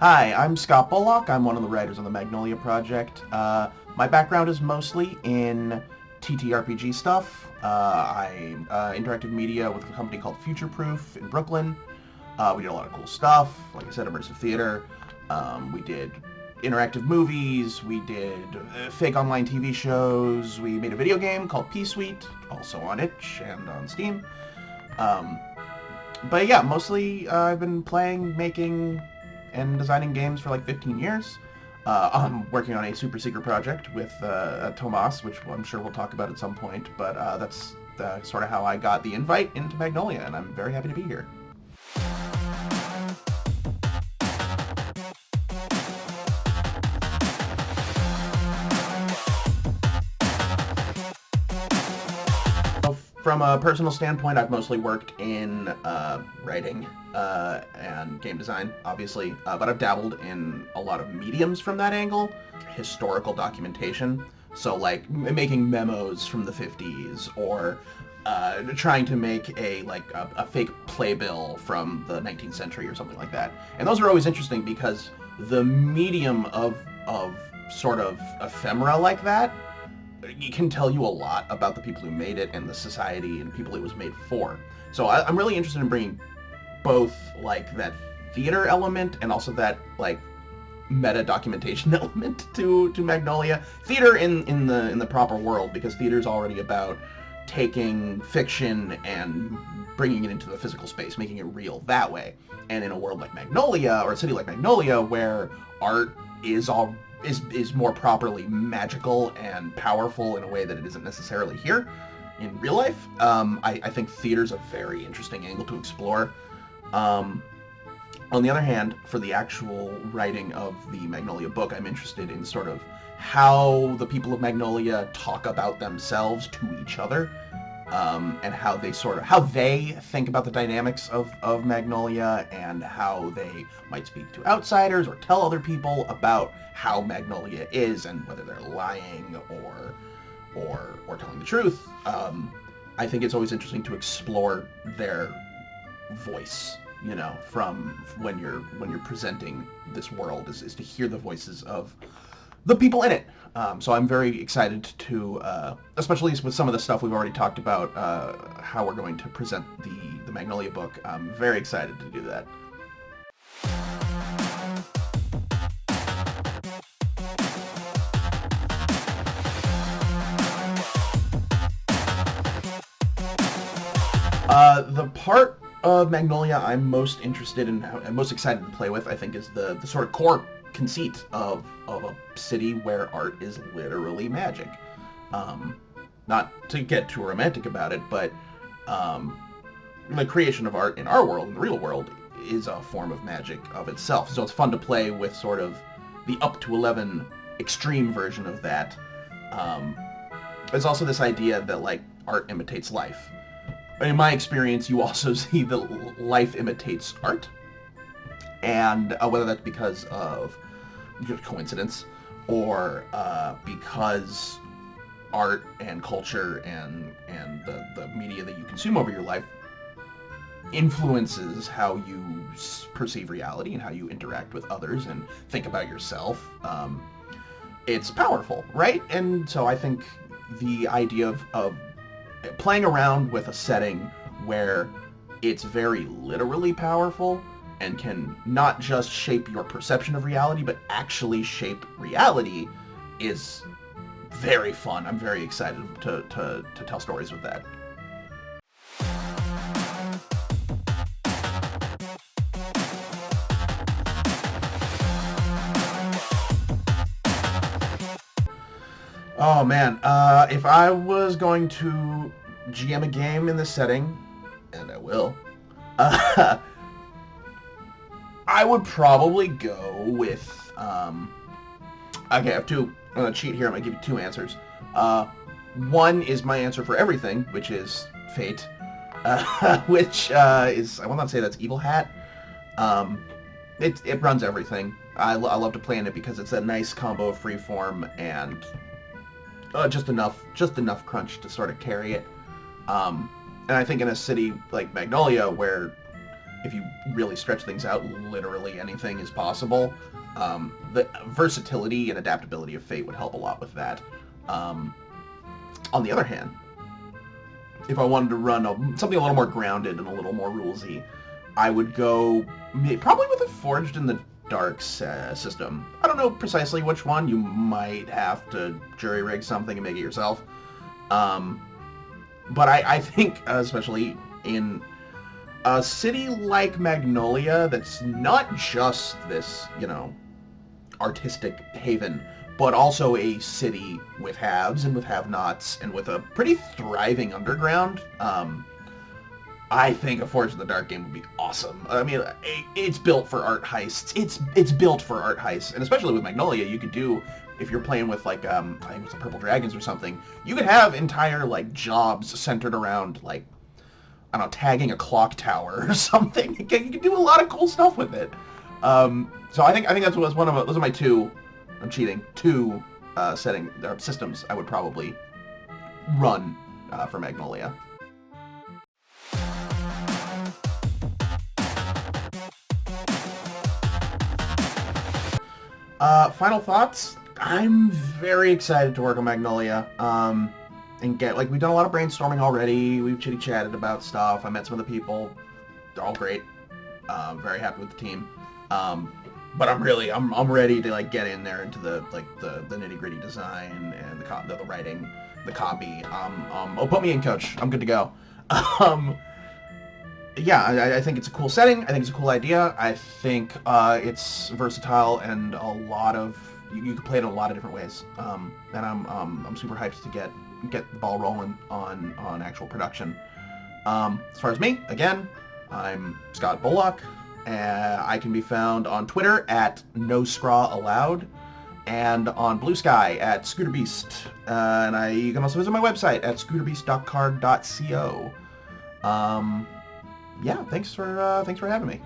Hi, I'm Scott Bullock. I'm one of the writers on the Magnolia project. My background is mostly in TTRPG stuff. I interactive media with a company called Future Proof in Brooklyn. We did a lot of cool stuff, like I said, immersive theater. We did interactive movies. We did fake online TV shows. We made a video game called P-Suite, also on itch and on Steam. Um, but yeah, mostly I've been playing, making, and designing games for like 15 years. I'm working on a super secret project with Tomas, which I'm sure we'll talk about at some point, but that's sort of how I got the invite into Magnolia, and I'm very happy to be here. From a personal standpoint, I've mostly worked in writing and game design, obviously, but I've dabbled in a lot of mediums from that angle. Historical documentation, so like making memos from the 50s, or trying to make a fake playbill from the 19th century or something like that. And those are always interesting because the medium of sort of ephemera like that, it can tell you a lot about the people who made it and the society and people it was made for. So I'm really interested in bringing both like that theater element and also that like meta documentation element to Magnolia. Theater in the proper world, because theater is already about taking fiction and bringing it into the physical space, making it real that way. And in a world like Magnolia, or a city like Magnolia, where art is more properly magical and powerful in a way that it isn't necessarily here in real life. I think theater's a very interesting angle to explore. On the other hand, for the actual writing of the Magnolia book, I'm interested in sort of how the people of Magnolia talk about themselves to each other, and how they think about the dynamics of Magnolia, and how they might speak to outsiders or tell other people about how Magnolia is, and whether they're lying or telling the truth. I think it's always interesting to explore their voice, from when you're presenting this world, is to hear the voices of the people in it. So I'm very excited to, especially with some of the stuff we've already talked about, how we're going to present the Magnolia book. I'm very excited to do that. The part of Magnolia I'm most interested in and most excited to play with, I think, is the sort of core conceit of a city where art is literally magic. Not to get too romantic about it, but the creation of art in our world, in the real world, is a form of magic of itself. So it's fun to play with sort of the up to 11 extreme version of that. There's also this idea that like art imitates life. In my experience, you also see that life imitates art, and whether that's because of coincidence or because art and culture and the media that you consume over your life influences how you perceive reality and how you interact with others and think about yourself. It's powerful, right? And so I think the idea of playing around with a setting where it's very literally powerful and can not just shape your perception of reality, but actually shape reality is very fun. I'm very excited to tell stories with that. Oh man, if I was going to GM a game in this setting, and I will, I would probably go with, okay, I have two. I'm going to cheat here. I'm going to give you two answers. One is my answer for everything, which is Fate, which is, I will not say that's Evil Hat. It runs everything. I love to play in it because it's a nice combo of freeform and just enough crunch to sort of carry it. And I think in a city like Magnolia, where if you really stretch things out, literally anything is possible. The versatility and adaptability of Fate would help a lot with that. On the other hand, if I wanted to run something a little more grounded and a little more rulesy, I would go probably with a Forged in the Dark system. I don't know precisely which one. You might have to jury-rig something and make it yourself. But I think, especially in a city like Magnolia, that's not just this, artistic haven, but also a city with haves and with have-nots and with a pretty thriving underground. I think a Forge in the Dark game would be awesome. I mean, it's built for art heists. It's built for art heists, and especially with Magnolia, you could do, if you're playing with, like, I think it's the Purple Dragons or something, you could have entire, like, jobs centered around, like, I don't know, tagging a clock tower or something. You can do a lot of cool stuff with it. So I think that was one of those are my two. I'm cheating. Two systems I would probably run for Magnolia. Final thoughts. I'm very excited to work on Magnolia. And we've done a lot of brainstorming already. We've chitty-chatted about stuff. I met some of the people. They're all great. Very happy with the team. But I'm ready to get in there into the nitty-gritty design and the writing, the copy. Put me in, coach. I'm good to go. I think it's a cool setting. I think it's a cool idea. I think it's versatile and a lot of you can play it in a lot of different ways. And I'm super hyped to get the ball rolling on actual production. As far as me, again, I'm Scott Bullock. I can be found on Twitter at NoScrawAllowed and on Blue Sky at ScooterBeast. And you can also visit my website at scooterbeast.card.co. Thanks for having me.